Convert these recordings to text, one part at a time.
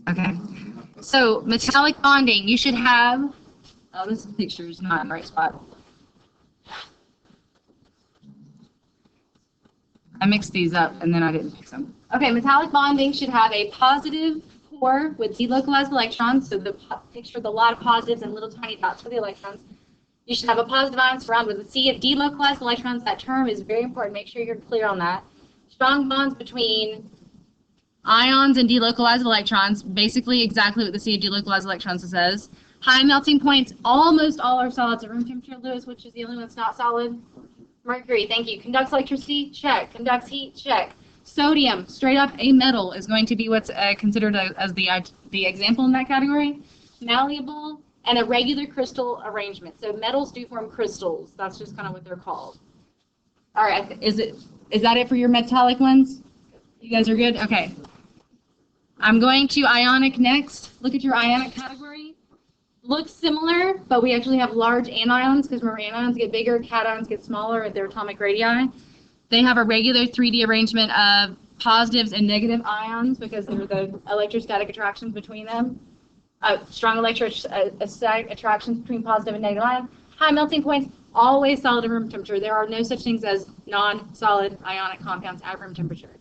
Okay. So metallic bonding, you should have. Oh, this picture is not in the right spot. I mixed these up and then I didn't mix them. Okay, metallic bonding should have a positive core with delocalized electrons. So the picture with a lot of positives and little tiny dots for the electrons. You should have a positive ion surrounded with a sea of delocalized electrons. That term is very important. Make sure you're clear on that. Strong bonds between ions and delocalized electrons, basically exactly what the sea of delocalized electrons says. High melting points, almost all are solids at room temperature. Lewis, which is the only one that's not solid? Mercury, thank you. Conducts electricity? Check. Conducts heat? Check. Sodium, straight up a metal, is going to be what's considered as the example in that category. Malleable and a regular crystal arrangement. So metals do form crystals. That's just kind of what they're called. All right, is that it for your metallic ones? You guys are good? Okay. I'm going to ionic next. Look at your ionic category. Looks similar, but we actually have large anions, because remember, anions get bigger, cations get smaller at their atomic radii. They have a regular 3D arrangement of positives and negative ions because they're the electrostatic attractions between them. Strong electrostatic attractions between positive and negative ions. High melting points, always solid at room temperature. There are no such things as non-solid ionic compounds at room temperature,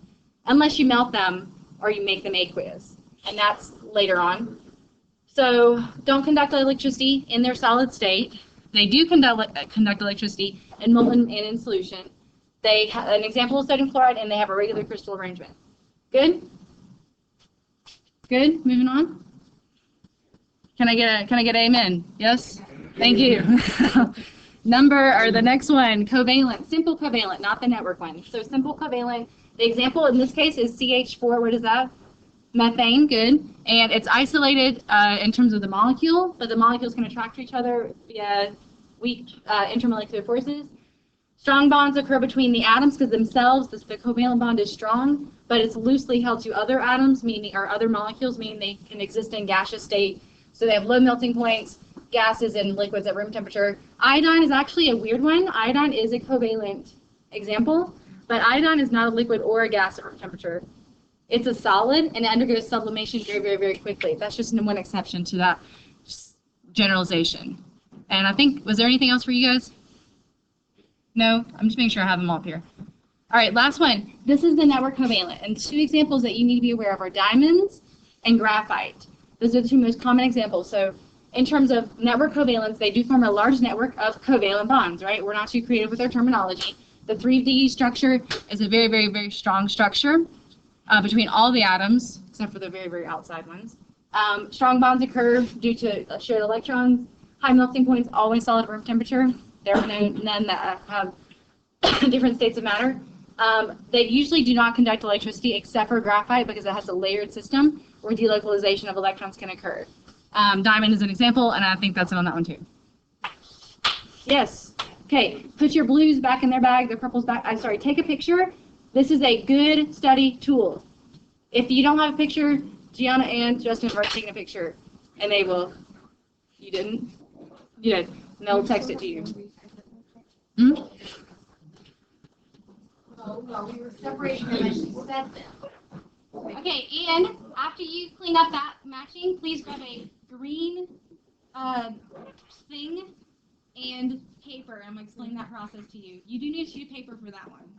unless you melt them or you make them aqueous, and that's later on. So don't conduct electricity in their solid state. They do conduct electricity in molten and in solution. They have an example of sodium chloride, and they have a regular crystal arrangement. Good? Good? Moving on. Can I get amen? Yes? Thank you. The next one, covalent. Simple covalent, not the network one. So simple covalent. The example in this case is CH4. What is that? Methane, good. And it's isolated in terms of the molecule, but the molecules can attract to each other via weak intermolecular forces. Strong bonds occur between the atoms because themselves, the covalent bond is strong, but it's loosely held to other atoms, or other molecules, meaning they can exist in gaseous state. So they have low melting points, gases and liquids at room temperature. Iodine is actually a weird one. Iodine is a covalent example, but iodine is not a liquid or a gas at room temperature. It's a solid, and it undergoes sublimation very, very, very quickly. That's just one exception to that generalization. And I think, was there anything else for you guys? No? I'm just making sure I have them all up here. All right, last one. This is the network covalent. And two examples that you need to be aware of are diamonds and graphite. Those are the two most common examples. So in terms of network covalence, they do form a large network of covalent bonds, right? We're not too creative with our terminology. The 3D structure is a very, very, very strong structure between all the atoms, except for the very, very outside ones. Strong bonds occur due to shared electrons. High melting points, always solid room temperature. There are none that have different states of matter. They usually do not conduct electricity except for graphite because it has a layered system where delocalization of electrons can occur. Diamond is an example, and I think that's it on that one too. Yes. Okay, put your blues back in their bag, the purples back. I'm sorry, take a picture. This is a good study tool. If you don't have a picture, Gianna and Justin have already taken a picture, and they will. You didn't? You did. And they'll text it to you. Hmm? Well, we were separating them as she said them. Okay, and after you clean up that matching, please grab a green thing and paper. I'm going to explain that process to you. You do need a sheet of paper for that one.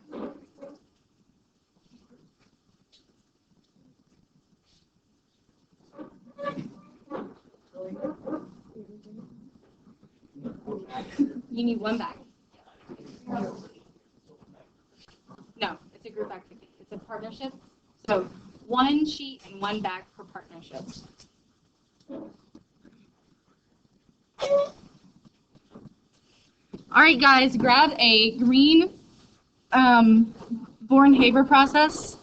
You need one bag. No, it's a group activity. It's a partnership. So one sheet and one bag per partnership. All right, guys, grab a green Born-Haber process.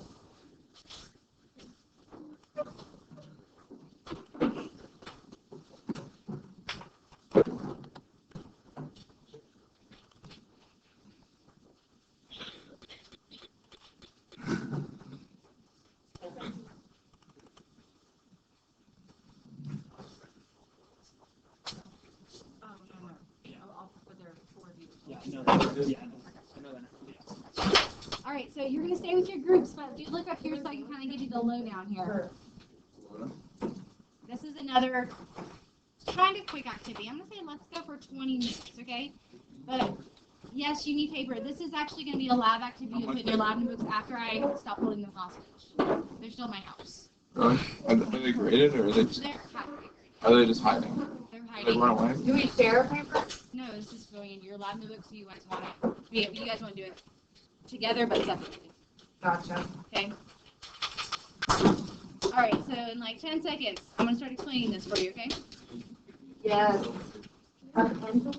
All right, so you're going to stay with your groups, but do look up here so I can kind of give you the lowdown here. This is another kind of quick activity. I'm going to say let's go for 20 minutes, okay? But yes, you need paper. This is actually going to be a lab activity you'll put in your lab notebooks after I stop holding them hostage. They're still in my house. Really? Are they graded or are they just, They're highly graded. are they just hiding? They're They hiding. run away? Do we share paper? No, it's just going into your lab notebooks. You guys want it. Yeah, you guys want to do it together but separately. Gotcha. Okay. All right. So in like 10 seconds, I'm gonna start explaining this for you. Okay. Yes. A pencil?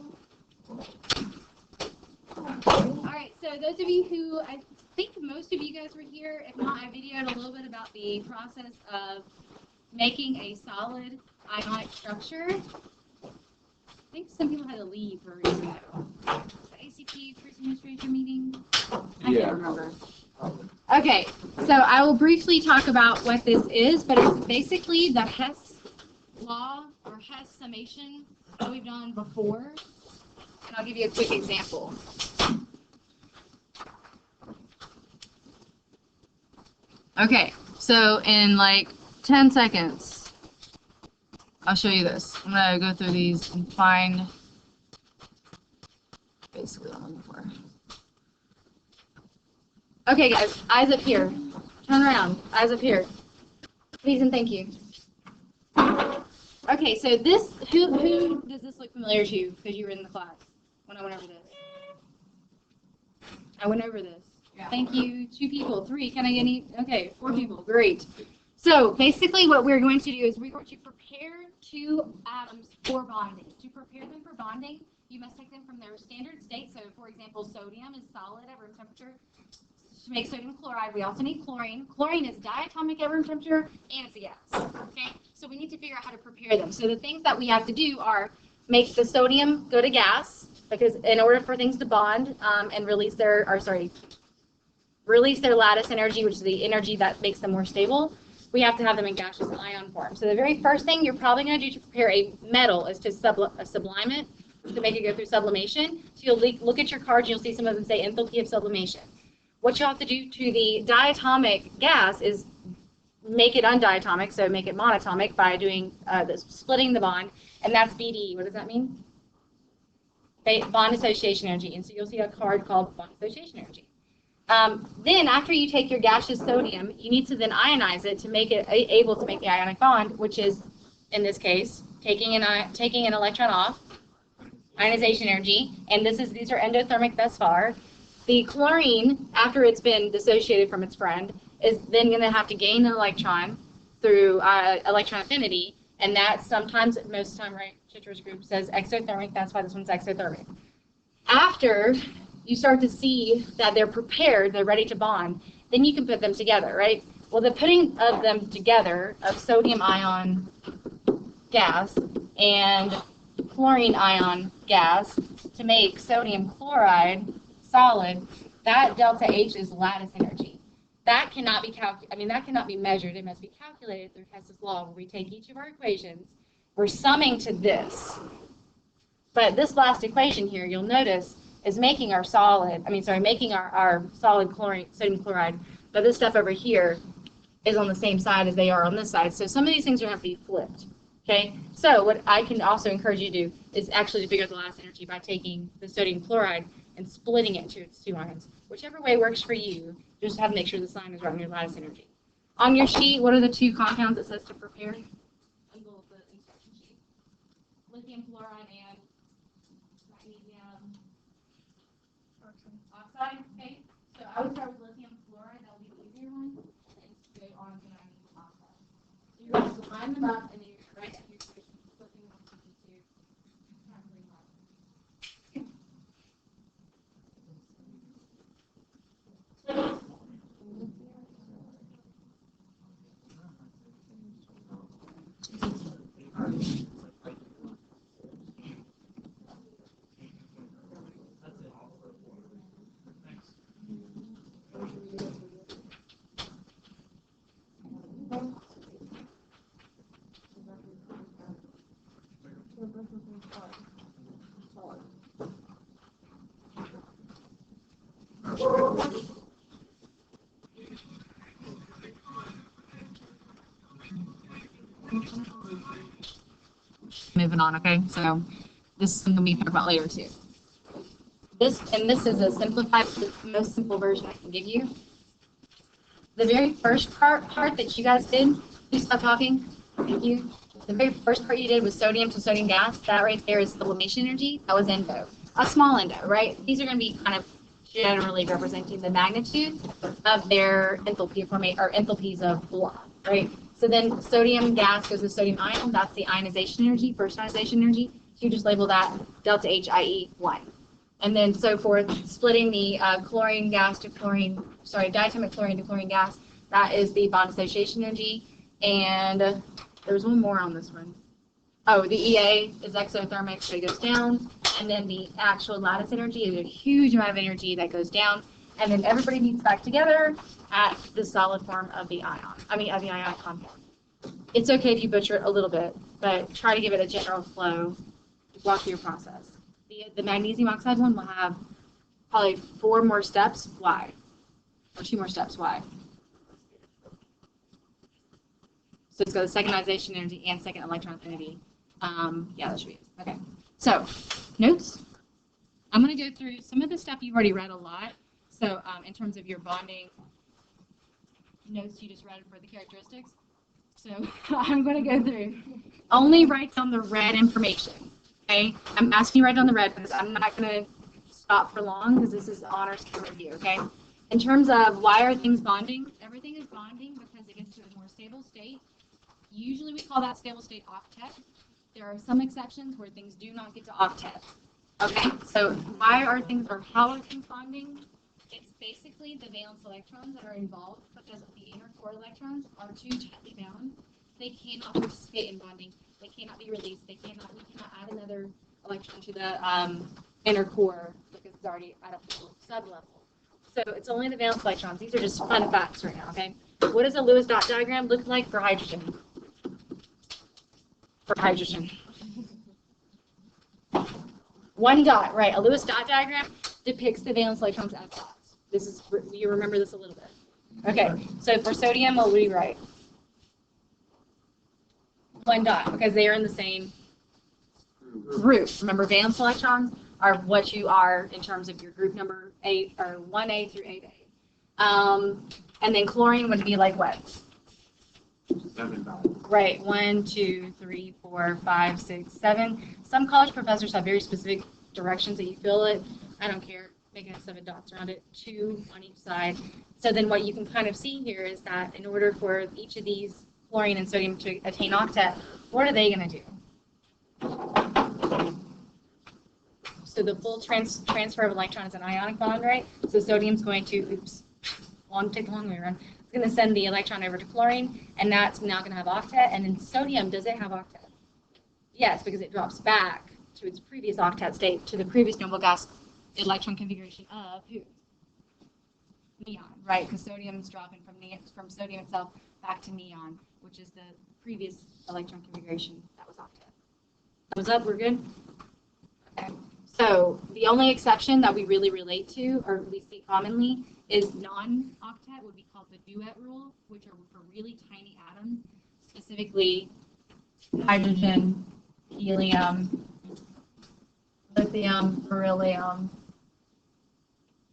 All right. So those of you who I think most of you guys were here. If not, I videoed a little bit about the process of making a solid ionic structure. I think some people had to leave for a reason though. The ACP first administration meeting. I Yeah. can't remember. Okay, so I will briefly talk about what this is, but it's basically the Hess law or Hess summation that we've done before, and I'll give you a quick example. Okay, so in like 10 seconds, I'll show you this. I'm gonna go through these and find basically what I'm looking for. Okay, guys, eyes up here. Turn around. Eyes up here. Please and thank you. Okay, so this, who does this look familiar to? Because you were in the class when I went over this. I went over this. Yeah. Thank you. 2 people. 3. Can I get any? Okay, 4 people. Great. So basically what we're going to do is we're going to prepare 2 atoms for bonding. To prepare them for bonding, you must take them from their standard state. So for example, sodium is solid at room temperature. To make sodium chloride, we also need chlorine. Chlorine is diatomic at room temperature, and it's a gas. Okay, so we need to figure out how to prepare them. So the things that we have to do are make the sodium go to gas, because in order for things to bond and release their lattice energy, which is the energy that makes them more stable, we have to have them in gaseous ion form. So the very first thing you're probably going to do to prepare a metal is to sublime it, to make it go through sublimation. So you'll look at your cards, and you'll see some of them say enthalpy of sublimation. What you have to do to the diatomic gas is make it undiatomic, so make it monatomic by doing splitting the bond, and that's BD. What does that mean? Bond dissociation energy. And so you'll see a card called bond dissociation energy. Then after you take your gaseous sodium, you need to then ionize it to make it able to make the ionic bond, which is, in this case, taking an electron off, ionization energy, and these are endothermic thus far. The chlorine, after it's been dissociated from its friend, is then going to have to gain an electron through electron affinity, and that sometimes, most of the time, right, Chitra's group says exothermic, that's why this one's exothermic. After you start to see that they're prepared, they're ready to bond, then you can put them together, right? Well, the putting of them together, of sodium ion gas and chlorine ion gas to make sodium chloride solid, that delta H is lattice energy. That cannot be that cannot be measured. It must be calculated through Hess's law, where we take each of our equations, we're summing to this. But this last equation here, you'll notice, is making our solid, making our solid sodium chloride, but this stuff over here is on the same side as they are on this side. So some of these things are going to have to be flipped. Okay, so what I can also encourage you to do is actually to figure out the lattice energy by taking the sodium chloride and splitting it to its 2 ions. Whichever way works for you, just have to make sure the sign is right on your lattice energy. On your sheet, what are the 2 compounds it says to prepare? Unfold the instruction sheet. Lithium fluoride and magnesium oxide. Okay, so I would start with lithium fluoride. That would be the easier one, and go on to magnesium oxide. So you're going to line them up, and then you're right at your equation, flipping them to calculate Moving on, okay? So this is something we talk about later too. This is a simplified, the most simple version I can give you. The very first part that you guys did, please stop talking. Thank you. The very first part you did was sodium to sodium gas. That right there is sublimation energy. That was endo. A small endo, right? These are going to be kind of generally representing the magnitude of their enthalpy or enthalpies of blood, right? So then sodium gas goes to sodium ion. That's the ionization energy, first ionization energy. So you just label that delta HIE 1. And then so forth, splitting the chlorine gas to chlorine, sorry, diatomic chlorine to chlorine gas. That is the bond association energy. And there's one more on this one. Oh, the EA is exothermic, so it goes down. And then the actual lattice energy is a huge amount of energy that goes down. And then everybody meets back together at the solid form of the ion. Of the ionic compound. It's okay if you butcher it a little bit, but try to give it a general flow to walk through your process. The magnesium oxide one will have probably 4 more steps. Why? Or 2 more steps. Why? So it's got a second ionization energy and second electron affinity. Yeah, that should be it. Okay. So, notes. I'm going to go through some of the stuff you've already read a lot. So, in terms of your bonding notes, you just read for the characteristics. So, I'm going to go through. Only write down the red information. Okay? I'm asking you to write down the red because I'm not going to stop for long because this is honors to review. Okay? In terms of why are things bonding, everything is bonding because it gets to a more stable state. Usually we call that stable state octet. There are some exceptions where things do not get to octet. Okay, so why are things, or how are things bonding? It's basically the valence electrons that are involved because the inner core electrons are too tightly bound. They cannot participate in bonding. They cannot be released. We cannot add another electron to the inner core because it's already at a sublevel. So it's only the valence electrons. These are just fun facts right now, okay? What does a Lewis dot diagram look like for hydrogen? One dot, right. A Lewis dot diagram depicts the valence electrons as dots. This is, you remember this a little bit. Okay, so for sodium, what would we write? One dot, because they are in the same group. Remember, valence electrons are what you are in terms of your group number 8, or 1A through 8A. And then chlorine would be like what? 7 dots. Right, 1, 2, 3, 4, 5, 6, 7. Some college professors have very specific directions that you fill it. I don't care, making it 7 dots around it, 2 on each side. So then what you can kind of see here is that in order for each of these chlorine and sodium to attain octet, what are they going to do? So the full transfer of electrons is an ionic bond, right? So sodium's going to, take the long way around. It's going to send the electron over to chlorine, and that's now going to have octet. And then sodium, does it have octet? Yes, because it drops back to its previous octet state, to the previous noble gas electron configuration of who? Neon, right? Because sodium's dropping from sodium itself back to neon, which is the previous electron configuration that was octet. Thumbs up, we're good? Okay. So the only exception that we really relate to, or we see commonly, is non-octet, would be called the duet rule, which are for really tiny atoms, specifically hydrogen, helium, lithium, beryllium,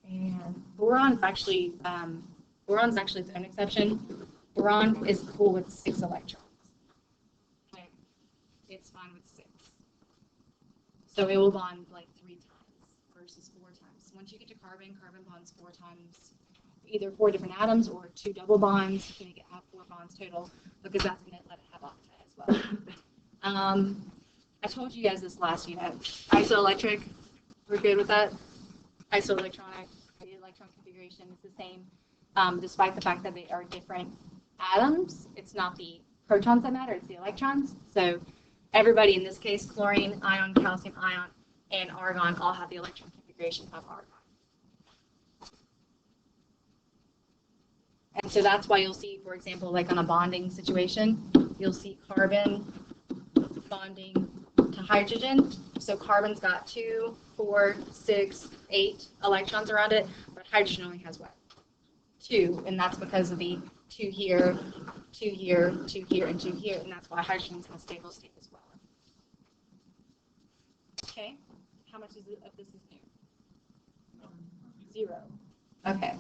and boron's actually its own exception. Boron is cool with 6 electrons. Okay. It's fine with 6. So it will bond like 3 times versus 4 times. Once you get to carbon, carbon bonds 4 times, either 4 different atoms or 2 double bonds. You can have 4 bonds total because that's going to let it have octet as well. I told you guys this last unit. Isoelectric, we're good with that. Isoelectronic, the electron configuration is the same, despite the fact that they are different atoms. It's not the protons that matter, it's the electrons. So everybody in this case, chlorine ion, calcium ion, and argon all have the electron configuration of argon. And so that's why you'll see, for example, like on a bonding situation, you'll see carbon bonding to hydrogen. So carbon's got 2, 4, 6, 8 electrons around it, but hydrogen only has what? 2, and that's because of the 2 here, 2 here, 2 here, and 2 here, and that's why hydrogen's has stable state as well. Okay, how much is it of this is new? 0. Okay,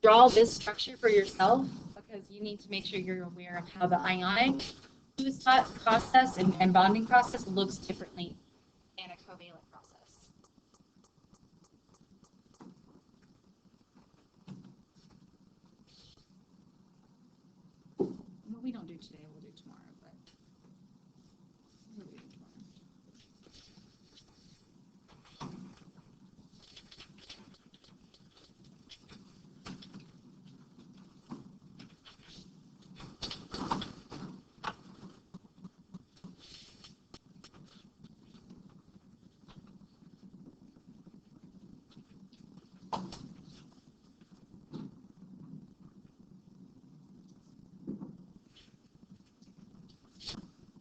draw this structure for yourself because you need to make sure you're aware of how the ionic process and bonding process looks differently than a covalent process. What we don't do today, we'll do tomorrow, but we'll do tomorrow.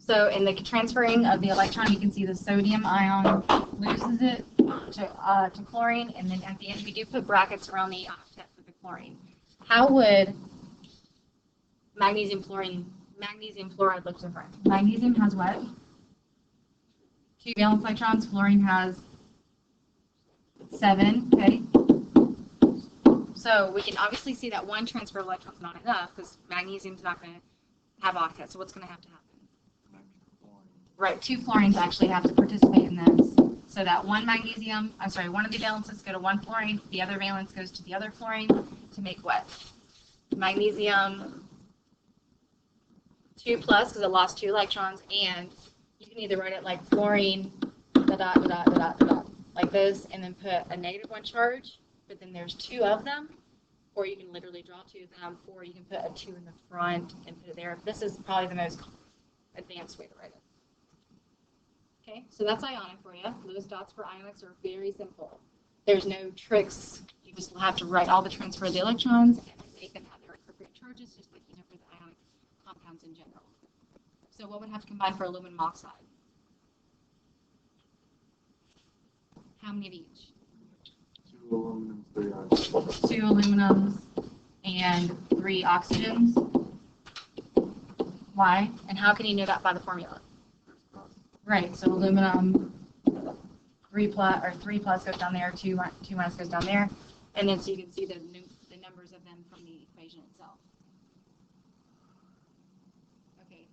So in the transferring of the electron, you can see the sodium ion loses it to chlorine, and then at the end we do put brackets around the octet for the chlorine. How would magnesium fluoride look different? Magnesium has what? 2 valence electrons. Fluorine has 7. Okay. So we can obviously see that one transfer of electron is not enough because magnesium's not going to have octets. So what's going to happen? Right, 2 fluorines actually have to participate in this. So that one one of the valences go to one fluorine, the other valence goes to the other fluorine to make what? Magnesium 2 plus because it lost 2 electrons, and you can either write it like fluorine like this, and then put a -1 charge, but then there's 2 of them, or you can literally draw 2 of them, or you can put a 2 in the front and put it there. This is probably the most advanced way to write it. Okay, so that's ionic for you. Those dots for ionics are very simple. There's no tricks. You just have to write all the transfer of the electrons and make them have their appropriate charges, just like you know for the ionic compounds in general. So what would have to combine for aluminum oxide? How many of each? 2 aluminum, 3 oxygen. 2 aluminums and 3 oxygens. Why? And how can you know that by the formula? Right, so aluminum 3 plus goes down there, 2 minus goes down there, and then so you can see the numbers of them from the equation itself. Okay,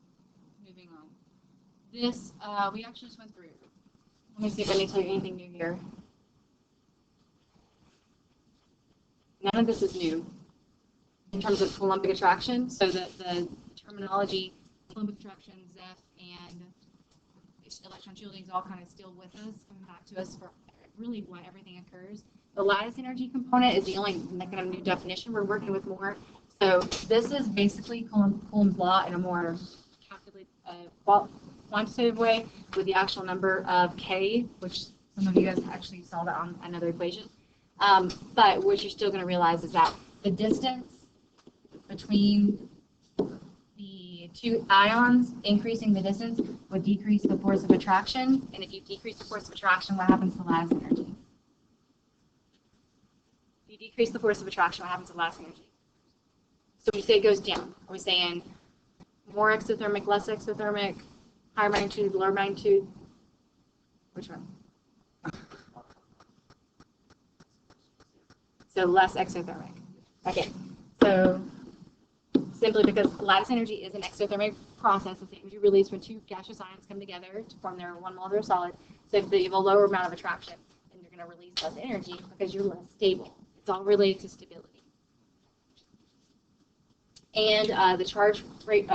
moving on. This we actually just went through. Let me see if I need to tell you anything new here. None of this is new in terms of Coulombic attraction. So the terminology, Coulombic attraction, ZEF, and electron shielding is all kind of still with us, coming back to us for really why everything occurs. The lattice energy component is the only kind of new definition we're working with more. So this is basically Coulomb's law in a more quantitative way with the actual number of K, which some of you guys actually saw that on another equation. But what you're still going to realize is that the distance between the 2 ions, increasing the distance, would decrease the force of attraction. And if you decrease the force of attraction, what happens to lattice energy? If you decrease the force of attraction, what happens to lattice energy? So we say it goes down. Are we saying more exothermic, less exothermic, higher magnitude, lower magnitude? Which one? So less exothermic. Okay, so simply because lattice energy is an exothermic process, it's the energy released when 2 gaseous ions come together to form their 1 molar solid. So if you have a lower amount of attraction, then you're going to release less energy because you're less stable. It's all related to stability. And the charge rate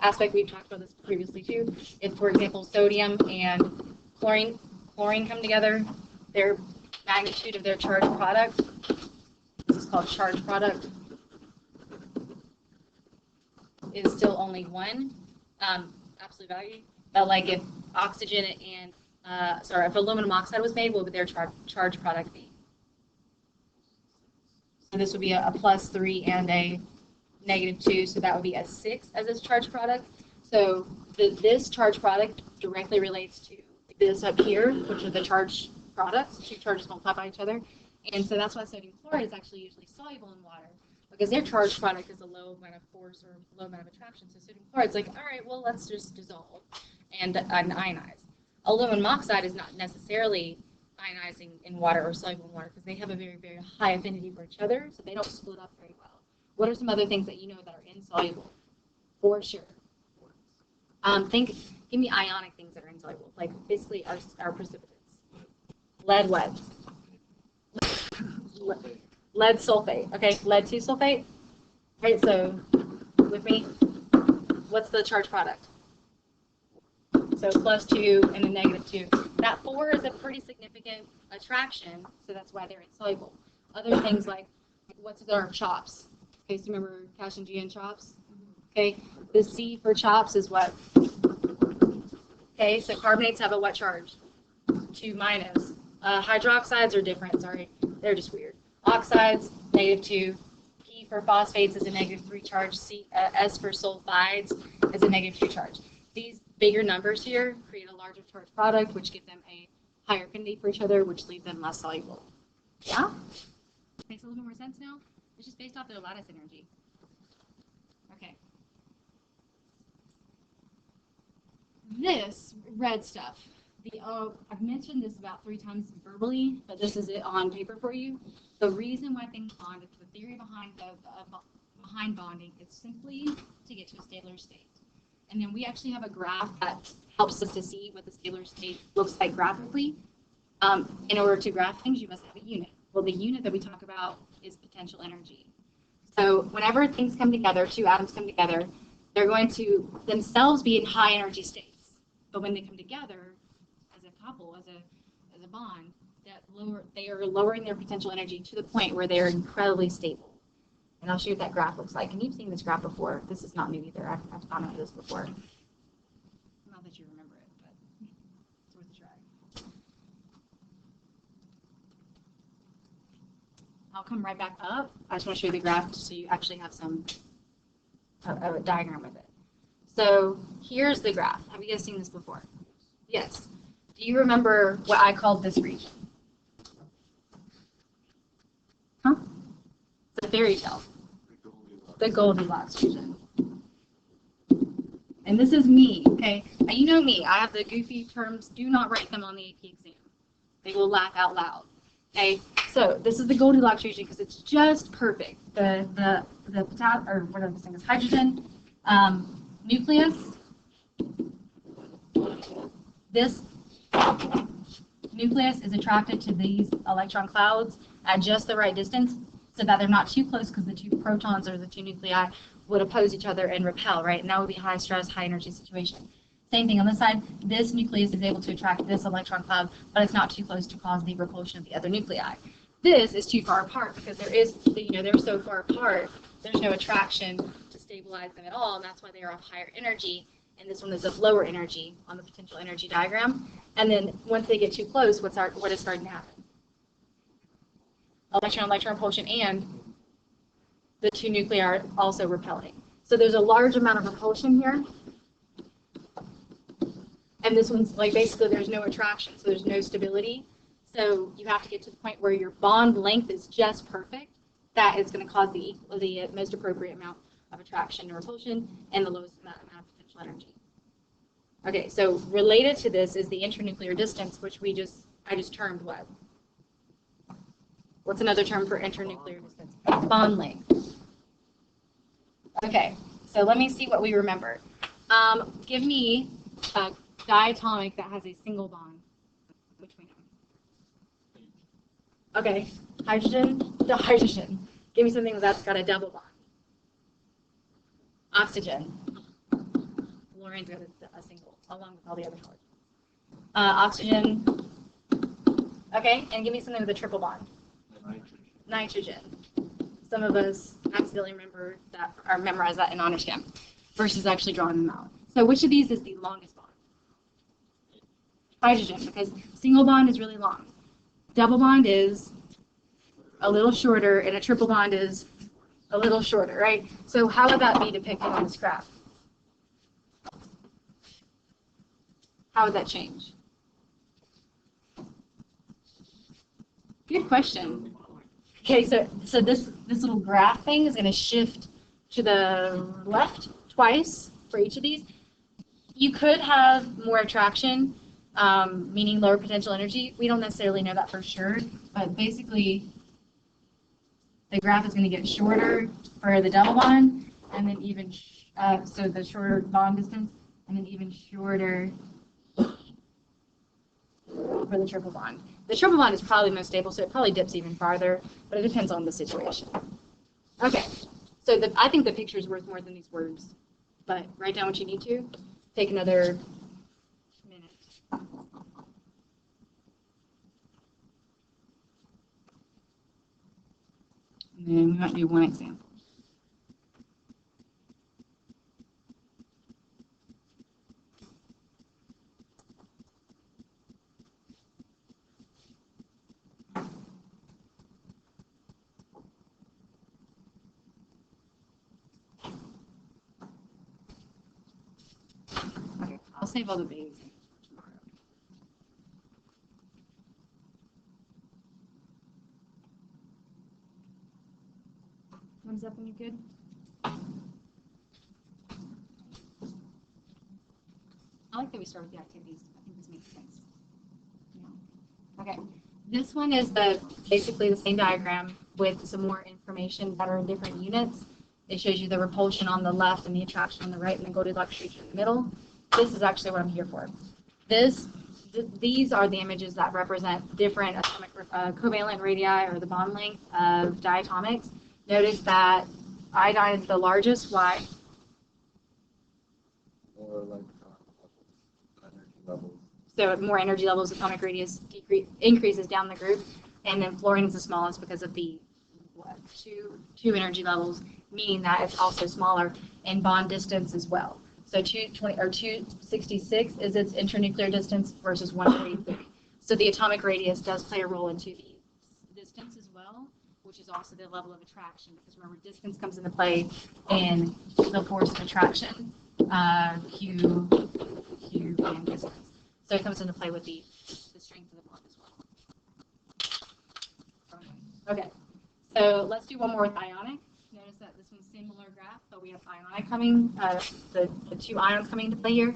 aspect, we've talked about this previously too. If, for example, sodium and chlorine come together, their magnitude of their charge product, this is called charge product, is still only 1 absolute value. But like if oxygen and if aluminum oxide was made, what would their charge product be? So this would be a +3 and a -2, so that would be a 6 as its charge product. So this charge product directly relates to this up here, which are the charge products. 2 charges multiply by each other. And so that's why sodium chloride is actually usually soluble in water, because their charged product is a low amount of force or low amount of attraction. So sodium chloride's like, all right, well, let's just dissolve and ionize. Aluminum oxide is not necessarily ionizing in water or soluble in water because they have a very, very high affinity for each other, so they don't split up very well. What are some other things that you know that are insoluble? For sure. Give me ionic things that are insoluble, like basically our precipitates. Lead, what? Lead sulfate. Okay, lead 2 sulfate. Right, so with me, what's the charged product? So +2 and a -2. That 4 is a pretty significant attraction, so that's why they're insoluble. Other things like, what's our CHOPS? Okay, so remember cash and G and CHOPS? Okay, the C for CHOPS is what? Okay, so carbonates have a what charge? 2-. Hydroxides are different, sorry. They're just weird. Oxides, -2. P for phosphates is a -3 charge. S for sulfides is a -2 charge. These bigger numbers here create a larger charged product, which give them a higher affinity for each other, which leave them less soluble. Yeah? Makes a little bit more sense now? It's just based off their lattice energy. Okay. This red stuff, I've mentioned this about 3 times verbally, but this is it on paper for you. The reason why things bond, it's the theory behind bonding, is simply to get to a scalar state. And then we actually have a graph that helps us to see what the scalar state looks like graphically. In order to graph things, you must have a unit. Well, the unit that we talk about is potential energy. So whenever things come together, 2 atoms come together, they're going to themselves be in high energy states. But when they come together as a couple, as a bond, they are lowering their potential energy to the point where they are incredibly stable. And I'll show you what that graph looks like. And you've seen this graph before. This is not new either. I've gone over this before. Not that you remember it, but it's worth a try. I'll come right back up. I just want to show you the graph so you actually have a diagram with it. So here's the graph. Have you guys seen this before? Yes. Do you remember what I called this region? Huh? It's a fairy tale. The Goldilocks region. And this is me, okay? Now, you know me. I have the goofy terms. Do not write them on the AP exam. They will laugh out loud. Okay? So this is the Goldilocks region because it's just perfect. The or whatever this thing is, hydrogen nucleus. This nucleus is attracted to these electron clouds at just the right distance so that they're not too close because the 2 protons or the 2 nuclei would oppose each other and repel, right? And that would be high stress, high energy situation. Same thing on this side. This nucleus is able to attract this electron cloud, but it's not too close to cause the repulsion of the other nuclei. This is too far apart because they're so far apart, there's no attraction to stabilize them at all, and that's why they are of higher energy. And this one is of lower energy on the potential energy diagram. And then once they get too close, what is starting to happen? Electron repulsion, and the 2 nuclei are also repelling. So there's a large amount of repulsion here. And this one's like basically there's no attraction, so there's no stability. So you have to get to the point where your bond length is just perfect. That is going to cause the most appropriate amount of attraction and repulsion and the lowest amount of potential energy. Okay, so related to this is the internuclear distance, which I just termed what? What's another term for internuclear distance? Bond length. Okay, so let me see what we remember. Give me a diatomic that has a single bond, which we know. Okay, hydrogen to hydrogen. Give me something that's got a double bond. Oxygen. Fluorine's got a single, along with all the other colors. Oxygen. Okay, and give me something with a triple bond. Nitrogen. Some of us accidentally remember that or memorize that in honors chem versus actually drawing them out. So which of these is the longest bond? Hydrogen, because single bond is really long. Double bond is a little shorter, and a triple bond is a little shorter, right? So how would that be depicted on this graph? How would that change? Good question. Okay, so this little graph thing is going to shift to the left twice for each of these. You could have more attraction, meaning lower potential energy. We don't necessarily know that for sure, but basically the graph is going to get shorter for the double bond, and then even so the shorter bond distance, and then even shorter for the triple bond. The triple bond is probably most stable, so it probably dips even farther, but it depends on the situation. Okay, so I think the picture is worth more than these words, but write down what you need to. Take another minute. And then we might do one example. Okay, I'll save all the big examples for tomorrow. Thumbs up when you're good. I like that we start with the activities. I think this makes sense. Yeah. Okay. This one is basically the same diagram with some more information that are in different units. It shows you the repulsion on the left and the attraction on the right, and the Goldilocks region in the middle. This is actually what I'm here for. These are the images that represent different atomic covalent radii, or the bond length of diatomics. Notice that iodine is the largest. Why? Or like energy levels. So more energy levels, atomic radius increases down the group, and then fluorine is the smallest because of the two energy levels, meaning that it's also smaller in bond distance as well. So 266 is its internuclear distance versus 133. So the atomic radius does play a role into the distance as well, which is also the level of attraction, because remember, distance comes into play in the force of attraction, Q, and distance. So it comes into play with the strength of the bond as well. Okay, so let's do one more with ionic. Notice that this one's similar graph, but we have ionic coming, the two ions coming into play here.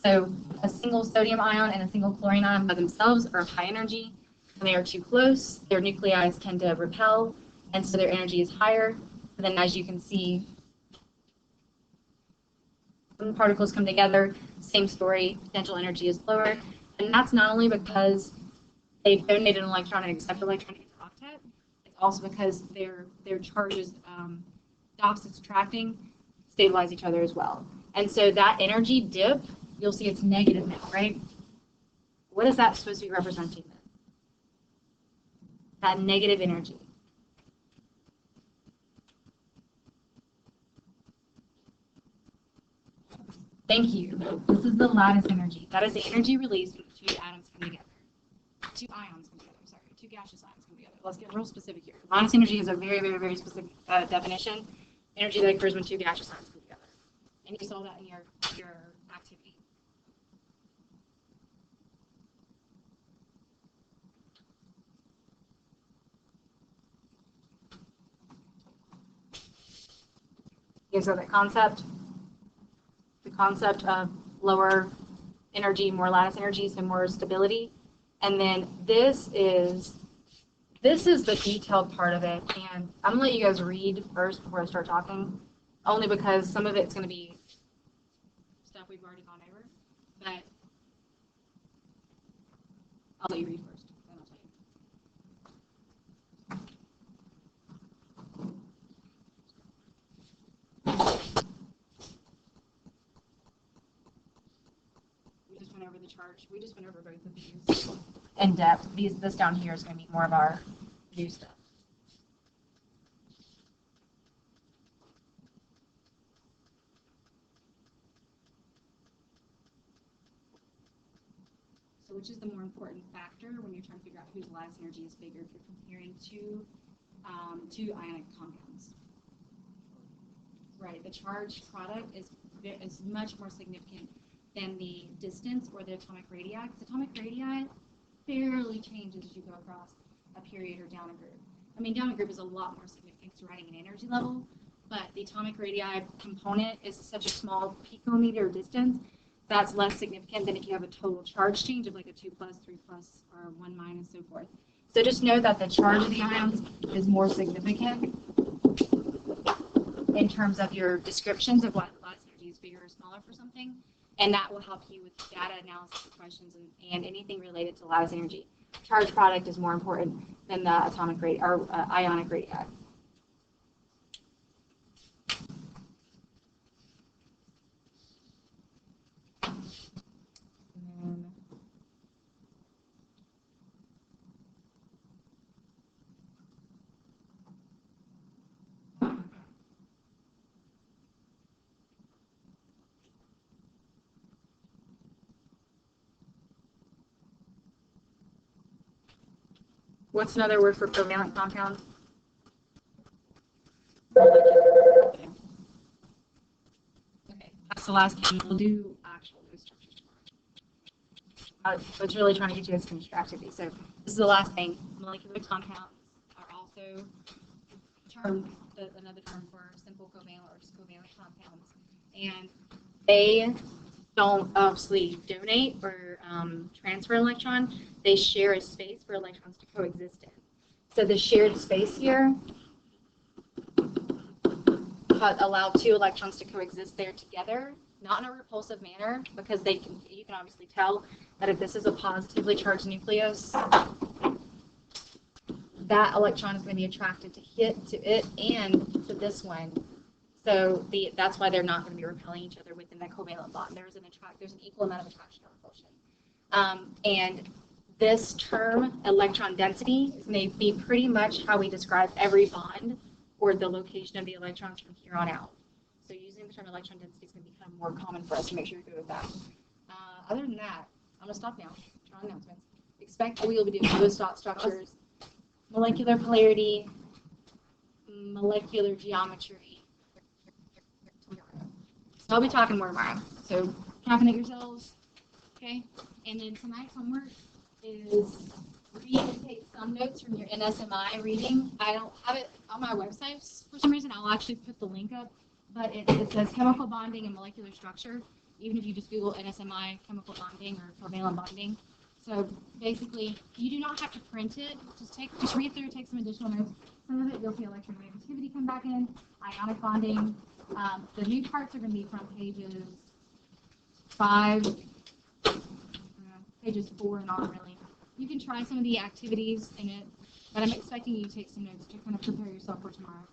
So a single sodium ion and a single chlorine ion by themselves are of high energy. When they are too close, their nuclei tend to repel, and so their energy is higher. And then as you can see, when particles come together, same story, potential energy is lower. And that's not only because they've donated an electron and accepted an electron into octet, it's also because their charges, the opposites attracting, stabilize each other as well. And so that energy dip, you'll see it's negative now, right? What is that supposed to be representing then? That negative energy. Thank you. This is the lattice energy. That is the energy released when two atoms come together. Two ions come together, sorry. Two gaseous ions come together. Let's get real specific here. Lattice energy is a very, very, very specific definition. Energy that occurs when two gaseous ions come together. And you saw that in your activity. You guys know that concept? The concept of lower energy, more lattice energy, so more stability. And then this is the detailed part of it. And I'm gonna let you guys read first before I start talking, only because some of it's gonna be stuff we've already gone over. But I'll let you read first, then I'll tell you. We just went over the charge. We just went over both of these in depth. This down here is going to be more of our new stuff. So which is the more important factor when you're trying to figure out whose lattice energy is bigger if you're comparing two ionic compounds? Right, the charged product is much more significant than the distance or the atomic radii. Because atomic radii barely changes as you go across a period or down a group. I mean, downward group is a lot more significant to writing an energy level, but the atomic radii component is such a small picometer distance that's less significant than if you have a total charge change of like a 2+, 3+, or 1-, so forth. So just know that the charge of the ions is more significant in terms of your descriptions of what lattice energy is bigger or smaller for something, and that will help you with data analysis questions and anything related to lattice energy. Charge product is more important than the atomic radii or ionic radii. What's another word for covalent compound? Okay. Okay, that's the last thing. We'll do actual code structures tomorrow. I was really trying to get you guys to distract me. So this is the last thing. Molecular compounds are also another term for simple covalent or just covalent compounds. And they don't obviously donate or transfer an electron. They share a space for electrons to coexist in. So the shared space here allow two electrons to coexist there together, not in a repulsive manner, because you can obviously tell that if this is a positively charged nucleus, that electron is going to be attracted to it and to this one. So that's why they're not going to be repelling each other within that covalent bond. There's an equal amount of attraction or repulsion. And this term, electron density, is going to be pretty much how we describe every bond or the location of the electrons from here on out. So using the term electron density is going to become more common for us to make sure you're good with that. Other than that, I'm going to stop now. Draw announcements. Expect that we will be doing those dot structures, molecular polarity, molecular geometry. So I'll be talking more tomorrow. So caffeinate yourselves, okay? And then tonight's homework is read and take some notes from your NSMI reading. I don't have it on my website for some reason. I'll actually put the link up, but it says chemical bonding and molecular structure. Even if you just Google NSMI chemical bonding or covalent bonding. So basically, you do not have to print it. Just read through, take some additional notes. Some of it you'll see electronegativity come back in, ionic bonding. The new parts are going to be from pages 4 and on, really. You can try some of the activities in it, but I'm expecting you to take some notes to kind of prepare yourself for tomorrow.